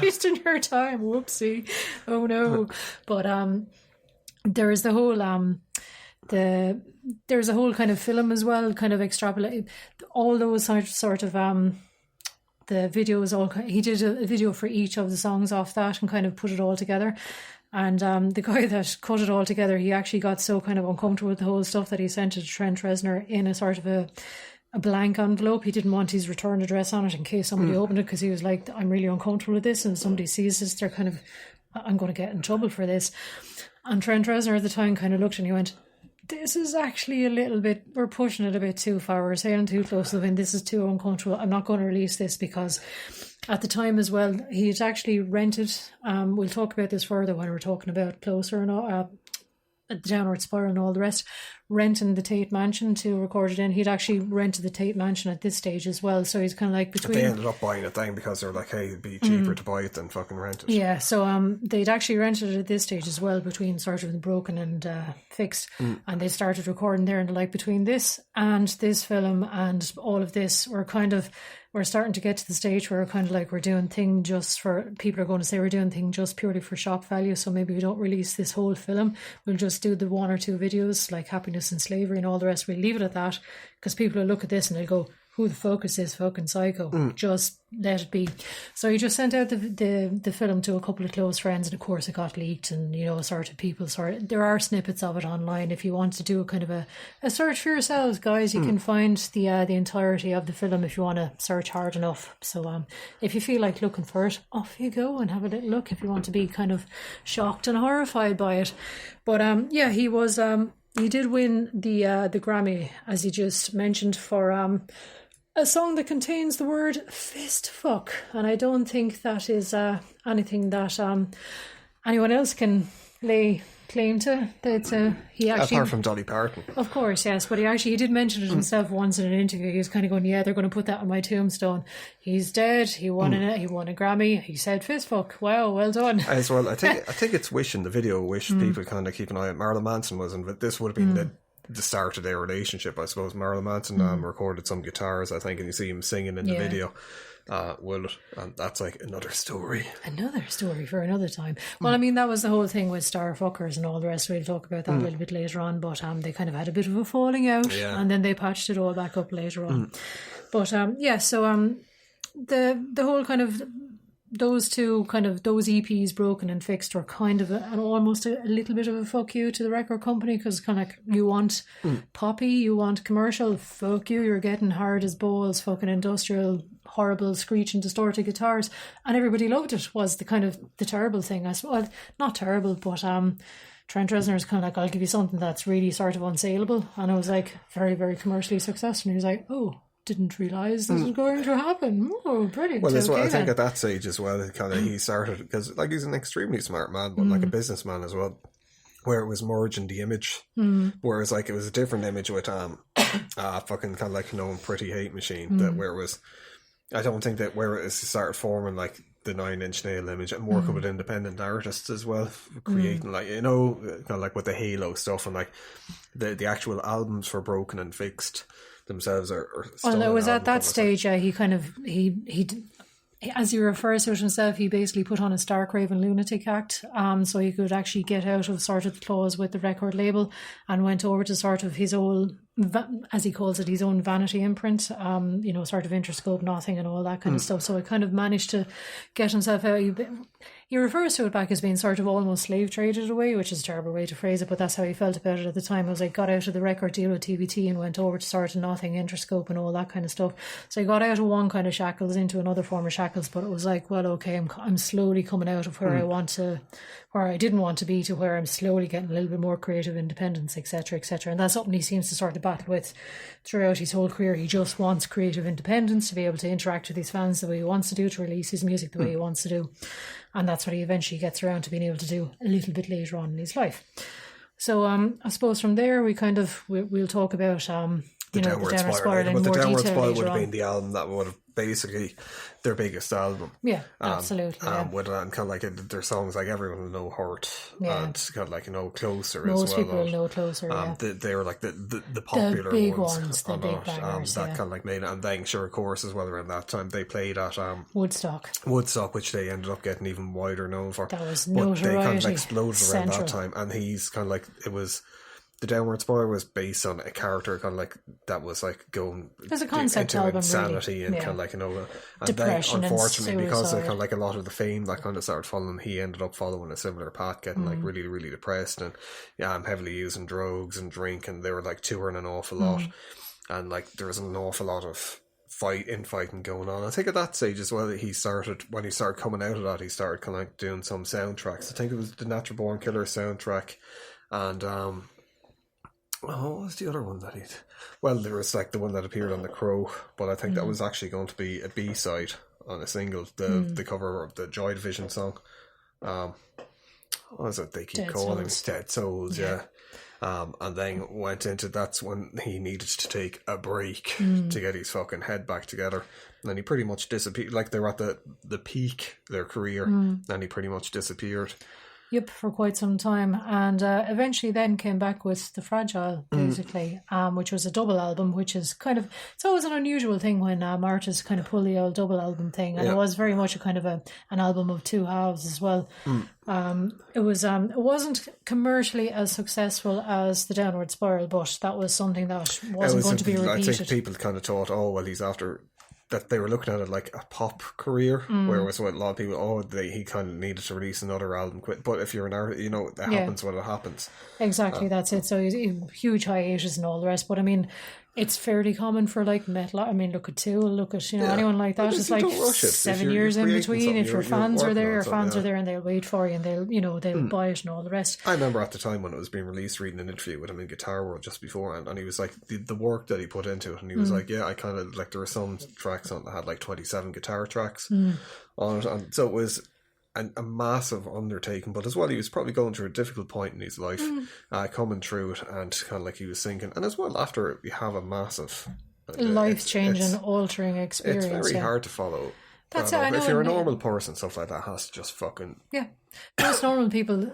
wasting your time. Whoopsie. Oh no. But there is the whole there's a whole kind of film as well, kind of extrapolate all those sort of the videos. All he did a video for each of the songs off that and kind of put it all together. And the guy that cut it all together, he actually got so kind of uncomfortable with the whole stuff that he sent it to Trent Reznor in a sort of a blank envelope. He didn't want his return address on it in case somebody opened it, because he was like, I'm really uncomfortable with this, and somebody sees this, they're kind of, I'm going to get in trouble for this. And Trent Reznor at the time kind of looked and he went, this is actually a little bit, we're pushing it a bit too far, we're sailing too close to the wind, this is too uncomfortable, I'm not going to release this. Because at the time as well, he had actually rented, we'll talk about this further when we're talking about Closer and all, the Downward Spiral and all the rest, renting the Tate Mansion to record it in. He'd actually rented the Tate Mansion at this stage as well, so he's kind of like between... But they ended up buying it then because they were like, hey, it'd be cheaper to buy it than fucking rent it. Yeah, so they'd actually rented it at this stage as well, between sort of the Broken and Fixed, and they started recording there, and like between this and this film and all of this, we're starting to get to the stage where we're kind of like, we're doing thing just for, people are going to say we're doing thing just purely for shock value, so maybe we don't release this whole film, we'll just do the 1 or 2 videos like Happiness and Slavery and all the rest, we'll leave it at that, because people will look at this and they'll go, who the fuck is this fucking psycho? Just let it be. So he just sent out the film to a couple of close friends, and of course it got leaked, and there are snippets of it online. If you want to do a kind of a search for yourselves, guys, you can find the entirety of the film if you want to search hard enough. So if you feel like looking for it, off you go and have a little look if you want to be kind of shocked and horrified by it. But yeah, he was he did win the Grammy, as he just mentioned, for a song that contains the word fist fuck, and I don't think that is anything that anyone else can lay claim to. That he actually, apart from Dolly Parton, of course, yes, but he did mention it himself once in an interview. He was kind of going, yeah, they're going to put that on my tombstone. He's dead. He won he won a Grammy. He said fist fuck. Wow, well done. As well, I think it's wishing the video wished people kind of keep an eye on. Marilyn Manson wasn't, but this would have been the start of their relationship, I suppose. Marilyn Manson recorded some guitars, I think, and you see him singing in the video. And that's like another story. Another story for another time. Well, I mean, that was the whole thing with Starfuckers and all the rest. We'll talk about that a little bit later on, but they kind of had a bit of a falling out, and then they patched it all back up later on. But yeah, so the whole kind of those EPs, Broken and Fixed, were kind of almost a little bit of a fuck you to the record company, because kind of like, you want poppy, you want commercial, fuck you, you're getting hard as balls, fucking industrial, horrible, screeching, distorted guitars, and everybody loved it. Was the kind of the terrible thing, I suppose. Well, not terrible, but Trent Reznor's kind of like, I'll give you something that's really sort of unsaleable, and it was like very, very commercially successful, and he was like, oh, didn't realise this was going to happen. Oh, brilliant. Well, that's what I think at that stage as well, kind of he started, because like he's an extremely smart man, but like a businessman as well, where it was merging the image, whereas like it was a different image with fucking kind of like Pretty Hate Machine, that where it was, I don't think that where it started forming like the 9 Inch Nail image and working with independent artists as well, creating like, kind of like with the Halo stuff, and like the actual albums for Broken and Fixed themselves are well, it was at that stage he kind of he as he refers to it himself, he basically put on a stark raving lunatic act, so he could actually get out of sort of the clause with the record label, and went over to sort of his old, as he calls it, his own vanity imprint, sort of Interscope Nothing and all that kind of stuff. So he kind of managed to get himself out. He refers to it back as being sort of almost slave traded away, which is a terrible way to phrase it, but that's how he felt about it at the time. It was like, got out of the record deal with TBT and went over to sort of Nothing, Interscope and all that kind of stuff. So he got out of one kind of shackles into another form of shackles, but it was like, well, okay, I'm slowly coming out of where where I didn't want to be, to where I'm slowly getting a little bit more creative independence, etc., etc. And that's something he seems to sort of battle with throughout his whole career. He just wants creative independence, to be able to interact with his fans the way he wants to do, to release his music the way he wants to do. And that's what he eventually gets around to being able to do a little bit later on in his life. So I suppose from there we'll talk about the Downward Spiral. in But the more Downward detail Spiral later would have on. been the album that would have basically their biggest album. Yeah, absolutely. With and kind of like their songs like Everyone Will Know Hurt and kind of like Closer Most as well. people will know Closer. They were like the popular big ones, the big bangers. that kind of like made it. And then sure, of course, as well around that time they played at Woodstock, which they ended up getting even wider known for. That was but they kind of notoriety. exploded around that time, and he's kind of like it was. The Downward Spiral was based on a character kind of like that was like going There's a concept into album, insanity really. and kind of like and depression, then, unfortunately, and because of suicide. kind of like a lot of the fame that kind of started following, he ended up following a similar path, getting like really, really depressed and I'm heavily using drugs and drink, and they were like touring an awful lot, and like there was an awful lot of fighting going on. I think at that stage as well, when he started coming out of that, he started kind of like doing some soundtracks. I think it was the Natural Born Killer soundtrack, and what was the other one that he'd... Well, there was like the one that appeared on The Crow, but I think that was actually going to be a B-side on a single, the cover of the Joy Division song. What was it they keep calling? Dead Souls, yeah. And then went into... That's when he needed to take a break to get his fucking head back together. And then he pretty much disappeared. Like they were at the peak of their career, and he pretty much disappeared. Yep, for quite some time, and eventually then came back with The Fragile, basically, which was a double album, which is kind of, it's always an unusual thing when artists kind of pull the old double album thing, and it was very much a kind of an album of two halves as well. It wasn't commercially as successful as The Downward Spiral, but that was something that wasn't going to be repeated. I think people kind of thought, oh, well, he's after... That they were looking at it like a pop career, whereas with a lot of people, he kind of needed to release another album quick. But if you're an artist, that happens when it happens. Exactly, that's it. So huge hiatus and all the rest. But I mean, it's fairly common for like metal. I mean, look at Tool, look at anyone like that. It's like 7 years in between. If your fans are there, and they'll wait for you, and they'll buy it and all the rest. I remember at the time when it was being released, reading an interview with him in Guitar World just beforehand, and he was like the work that he put into it, and he was like, I kind of like there were some tracks on that had like 27 guitar tracks on it, and so it was a massive undertaking, but as well he was probably going through a difficult point in his life, coming through it, and kind of like he was thinking, and as well after you have a massive life-changing, altering experience, it's very hard to follow. That's it. I know, if you're a normal person, stuff like that has to just fucking most normal people,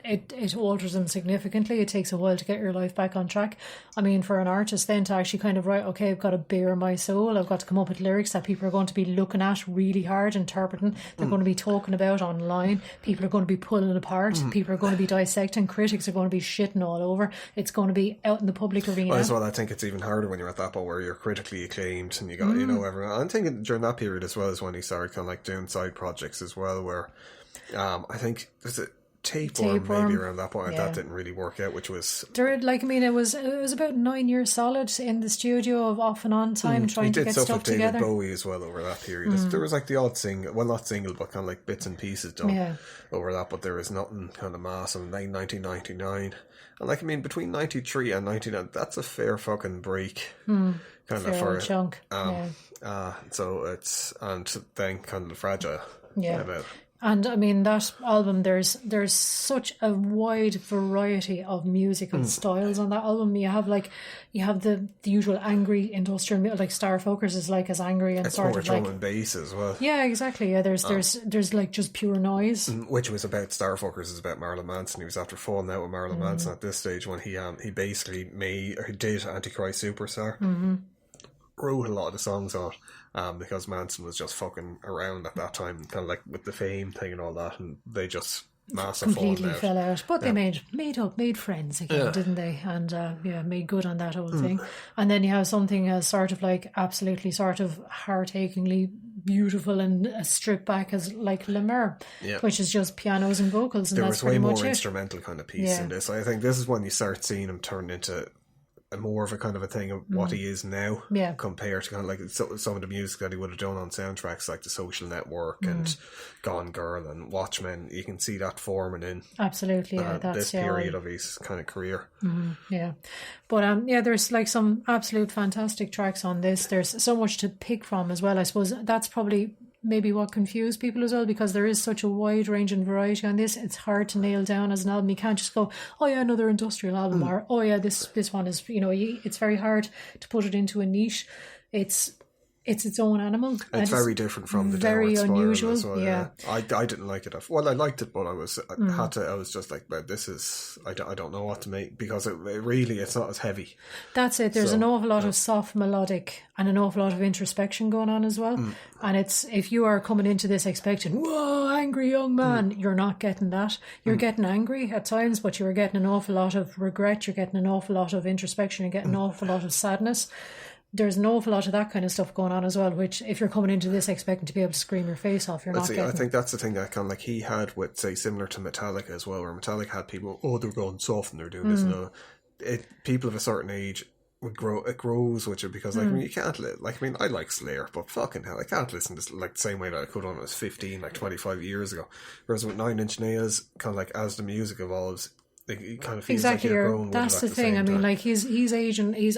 it alters them significantly. It takes a while to get your life back on track. I mean, for an artist then to actually kind of write, okay, I've got to bare my soul, I've got to come up with lyrics that people are going to be looking at really hard, interpreting, they're going to be talking about online, people are going to be pulling apart, people are going to be dissecting, critics are going to be shitting all over, it's going to be out in the public arena. As well, I think it's even harder when you're at that point where you're critically acclaimed and you got everyone. I'm thinking during that period as well is when he started kind of like doing side projects as well, where I think there's a Tapeworm maybe around that point. That didn't really work out, which was it was about 9 years solid in the studio of off and on time trying to get stuff together. He did stuff with David Bowie as well over that period. There was like the odd single, well not single, but kind of like bits and pieces done over that, but there was nothing kind of massive. 1999, and like between 93 and 99, that's a fair fucking break. Kind of for a chunk. So it's, and then kind of the Fragile. And I mean that album, there's such a wide variety of musical styles on that album. You have the usual angry industrial music, like Starfuckers is like as angry and it's sort more of drum like and bass as well. Yeah, exactly. Yeah, there's like just pure noise. Which was about Starfuckers is about Marilyn Manson. He was after falling out with Marilyn Manson at this stage when he basically did Antichrist Superstar. Wrote a lot of the songs on it because Manson was just fucking around at that time, kind of like with the fame thing and all that, and they just completely fell out. But they made friends again, didn't they? And made good on that whole thing. And then you have something as sort of like absolutely sort of heart-achingly beautiful and stripped back as like Le Mer, which is just pianos and vocals, and there that's was way more much instrumental kind of piece in this. I think this is when you start seeing him turn into more of a kind of a thing of what he is now, compared to kind of like some of the music that he would have done on soundtracks like The Social Network and Gone Girl and Watchmen. You can see that forming in absolutely that's this period of his kind of career. But there's like some absolute fantastic tracks on this. There's so much to pick from as well. I suppose that's probably maybe what confused people as well, because there is such a wide range and variety on this. It's hard to nail down as an album. You can't just go, oh yeah, another industrial album, or oh yeah, this one is, it's very hard to put it into a niche. It's its own animal. It's very different from the very Downward Spiral unusual. as well, yeah. I didn't like it. Well, I liked it, but I was just like, but this is, I don't know what to make, because it's not as heavy. That's it. There's an awful lot of soft melodic and an awful lot of introspection going on as well. And it's, if you are coming into this expecting, whoa, angry young man, you're not getting that. You're getting angry at times, but you're getting an awful lot of regret. You're getting an awful lot of introspection. You're getting an awful lot of sadness. There's an awful lot of that kind of stuff going on as well, which if you're coming into this expecting to be able to scream your face off, you're not getting. I think that's the thing that kind of like he had with, say, similar to Metallica as well, where Metallica had people, they're going soft and they're doing this and that. People of a certain age would grow, it grows with you, because like, you can't I like Slayer, but fucking hell, I can't listen to this like the same way that I could when I was 15, like 25 years ago. Whereas with 9 Inch Nails, kind of like as the music evolves, it kind of feels exactly, like you're grown. That's the thing. I mean, like he's aging. He's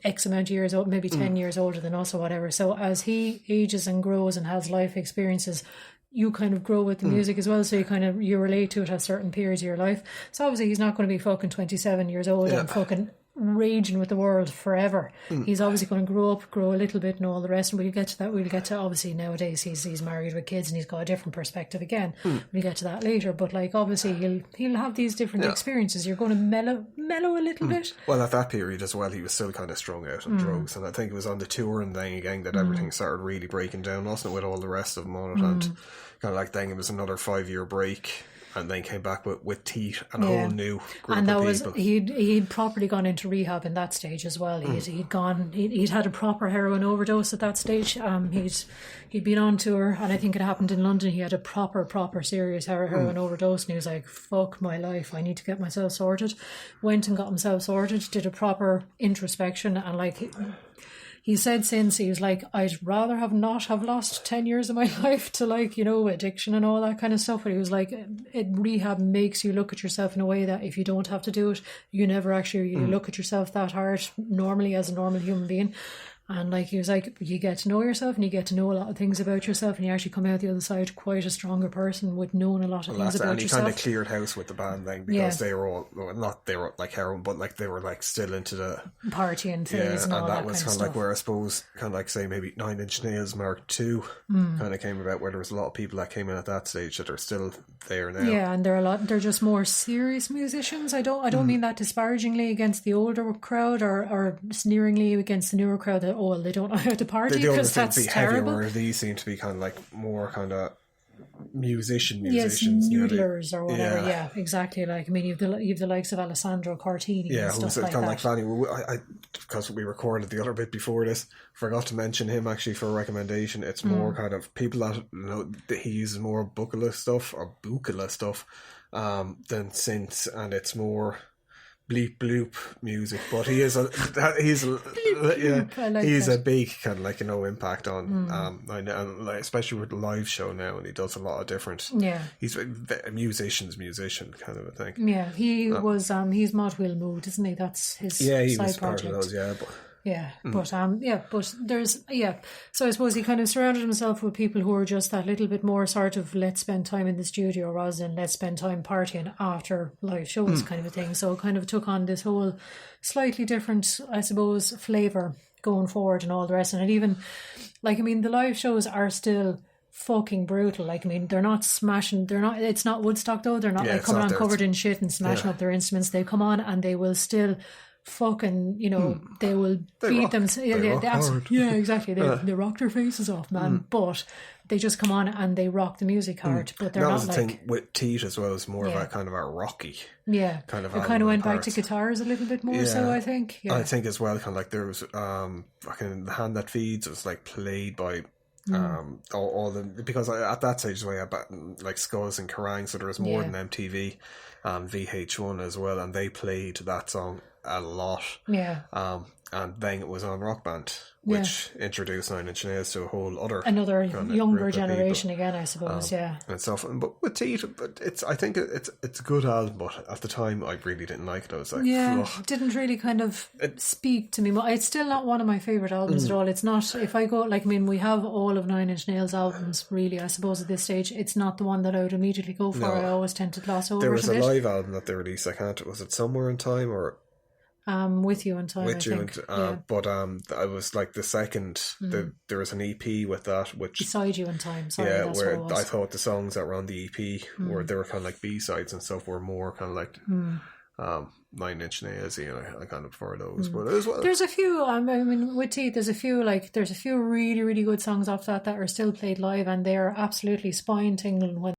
X amount of years old, maybe 10 years older than us or whatever. So as he ages and grows and has life experiences, you kind of grow with the music as well. So you relate to it at certain periods of your life. So obviously he's not going to be fucking 27 years old and fucking raging with the world forever. He's obviously going to grow a little bit and all the rest, and we'll get to that. We'll get to, obviously nowadays he's married with kids and he's got a different perspective again. We'll get to that later, but like obviously he'll have these different experiences. You're going to mellow a little bit. Well, at that period as well, he was still kind of strung out on drugs, and I think it was on the tour and then again that everything started really breaking down, wasn't it, with all the rest of them on it, and kind of like then it was another 5-year break. And then came back with Teeth and a whole new group and that of was people. He'd properly gone into rehab in that stage as well. He'd had a proper heroin overdose at that stage. He'd been on tour, and I think it happened in London. He had a proper serious heroin overdose, and he was like, "Fuck my life! I need to get myself sorted." Went and got himself sorted. Did a proper introspection, and like. He said since, he was like, I'd rather not have lost 10 years of my life to like, addiction and all that kind of stuff. But he was like, rehab makes you look at yourself in a way that if you don't have to do it, you never actually really look at yourself that hard normally as a normal human being. And like he was like, you get to know yourself and you get to know a lot of things about yourself, and you actually come out the other side quite a stronger person with knowing a lot of things about yourself. And he kind of cleared house with the band then, because they were all, they were like heroin, but like they were like still into the partying phase and all that was kind of like where I suppose kind of like say maybe 9 Inch Nails Mark II kind of came about, where there was a lot of people that came in at that stage that are still there now. Yeah, and they're just more serious musicians. I don't mean that disparagingly against the older crowd or sneeringly against the newer crowd that they don't know how to party, because that's terrible. Heavier, these seem to be kind of like more kind of musicians. Yes, noodlers or whatever. Yeah, exactly. Like, I mean, you've the likes of Alessandro Cartini and stuff like kind that. of like Fanny. I because we recorded the other bit before this, forgot to mention him actually for a recommendation. It's more kind of people that he uses more Bucala stuff than synths, and it's more bleep bloop music, but he's a big kind of like impact on I know, like, especially with the live show now, and he does a lot of different he's a musician kind of a thing. He's Mod Will Mood, isn't he? That's his he side was project. part of those, but there's so I suppose he kind of surrounded himself with people who are just that little bit more sort of let's spend time in the studio rather than let's spend time partying after live shows kind of a thing. So it kind of took on this whole slightly different, I suppose, flavour going forward and all the rest. And it even, like, I mean, the live shows are still fucking brutal. Like, I mean, they're not smashing, it's not Woodstock though, they're not like coming on covered in shit and smashing up their instruments. They come on and they will still fucking, they will beat them. Exactly. They rock their faces off, man. But they just come on and they rock the music hard. But they're not like... That was the thing with Teeth as well, is more of a kind of a rocky kind of... It kind of went back to guitars a little bit more so, I think. Yeah. I think as well, kind of like there was fucking The Hand That Feeds was like played by all the... Because at that stage we had like Skulls and Kerrang, so there was more than MTV and VH1 as well, and they played that song a lot. and then it was on Rock Band, which introduced Nine Inch Nails to a whole another younger group of generation people, again, I suppose. Yeah, and stuff. But with Teeth, I think it's a good album, but at the time I really didn't like it. I was like, it didn't really kind of speak to me. It's still not one of my favourite albums at all. It's not. If I go, like, I mean, we have all of Nine Inch Nails albums. Really, I suppose at this stage, it's not the one that I would immediately go for. No. I always tend to gloss over. There was it a live album that they released. I can't. Was it Somewhere in Time or? With You in Time, With I You, think. but I was like the second. There was an EP with that, which Beside You in Time. Sorry, that's where what it was. I thought the songs that were on the EP were they were kind of like B-sides and stuff, were more kind of like 9 Inch Nails. I kind of prefer those, but as well, there's a few. I mean, with Teeth, there's a few really, really good songs off that are still played live, and they're absolutely spine tingling when